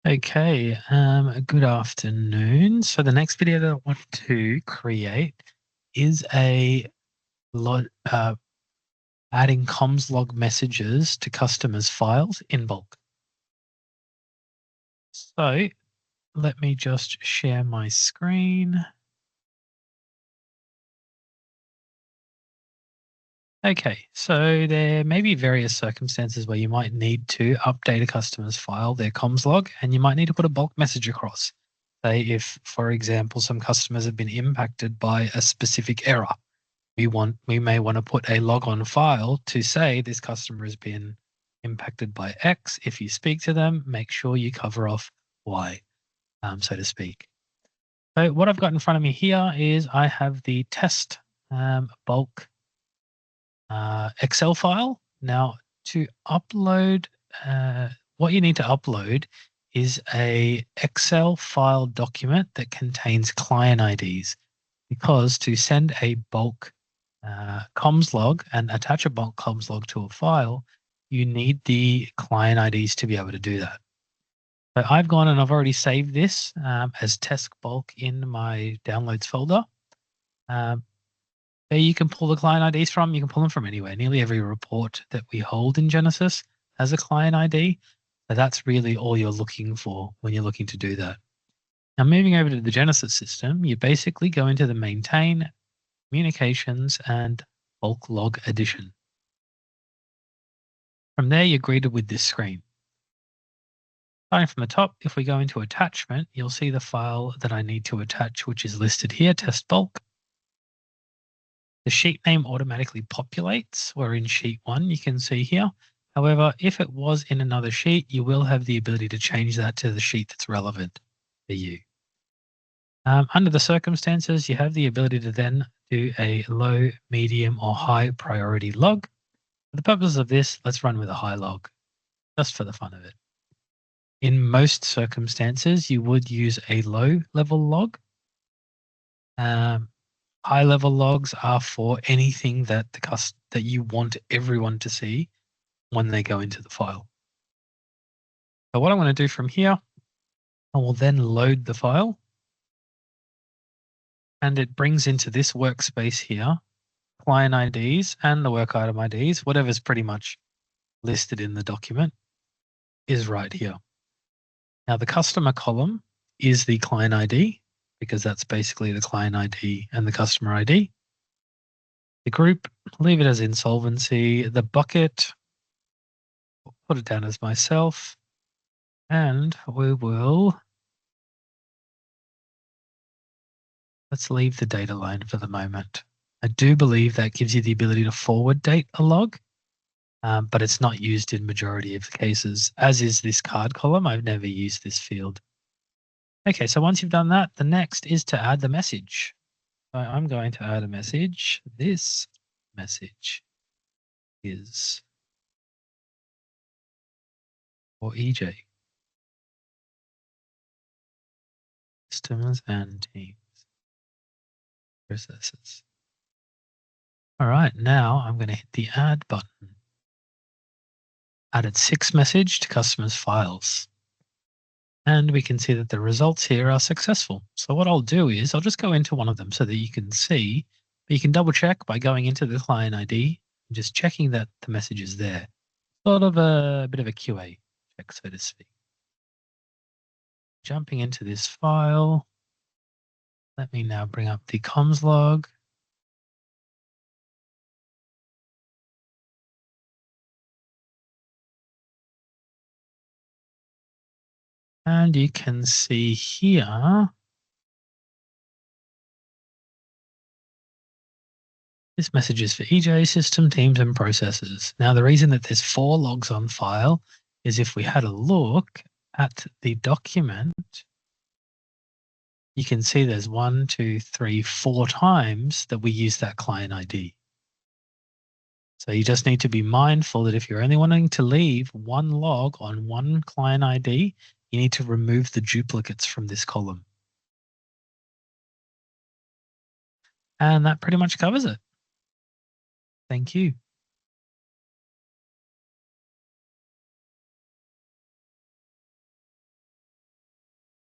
Okay, good afternoon. So the next video that I want to create is a lot adding comms log messages to customers' files in bulk. So let me just share my screen. Okay, so there may be various circumstances where you might need to update a customer's file, their comms log, and you might need to put a bulk message across. Say if, for example, some customers have been impacted by a specific error. We may want to put a log on file to say this customer has been impacted by X. If you speak to them, make sure you cover off Y, so to speak. So what I've got in front of me here is I have the test bulk Excel file. Now to upload, what you need to upload is a Excel file document that contains client IDs, because to send a bulk comms log and attach a bulk comms log to a file, you need the client IDs to be able to do that. So I've gone and I've already saved this as test bulk in my downloads folder. There you can pull the client IDs from. You can pull them from anywhere. Nearly every report that we hold in Genesis has a client ID. So that's really all you're looking for when you're looking to do that. Now, moving over to the Genesis system, you basically go into the maintain, communications, and bulk log addition. From there, you're greeted with this screen. Starting from the top, if we go into attachment, you'll see the file that I need to attach, which is listed here, test bulk. The sheet name automatically populates. We're in sheet 1, you can see here. However, if it was in another sheet, you will have the ability to change that to the sheet that's relevant for you. Under the circumstances, you have the ability to then do a low, medium, or high priority log. For the purposes of this, let's run with a high log, just for the fun of it. In most circumstances, you would use a low level log. High level logs are for anything that that you want everyone to see when they go into the file. So what I'm going to do from here, I will then load the file, and it brings into this workspace here client IDs and the work item IDs, whatever's pretty much listed in the document is right here. Now the customer column is the client ID, because that's basically the client ID and the customer ID. The group, leave it as insolvency. The bucket, put it down as myself, and we will, let's leave the data line for the moment. I do believe that gives you the ability to forward date a log, but it's not used in majority of the cases, as is this card column. I've never used this field. Okay, so once you've done that, the next is to add the message. So I'm going to add a message. This message is for EJ, customers and teams, processes. All right, now I'm going to hit the add button. Added 6 message to customers' files. And we can see that the results here are successful. So what I'll do is I'll just go into one of them so that you can see, but you can double check by going into the client ID and just checking that the message is there. Sort of a bit of a QA check, so to speak. Jumping into this file, let me now bring up the comms log. And you can see here, this message is for EJ, system, teams, and processes. Now, the reason that there's 4 logs on file is if we had a look at the document, you can see there's 1, 2, 3, 4 times that we use that client ID. So you just need to be mindful that if you're only wanting to leave 1 log on 1 client ID, you need to remove the duplicates from this column. And that pretty much covers it. Thank you.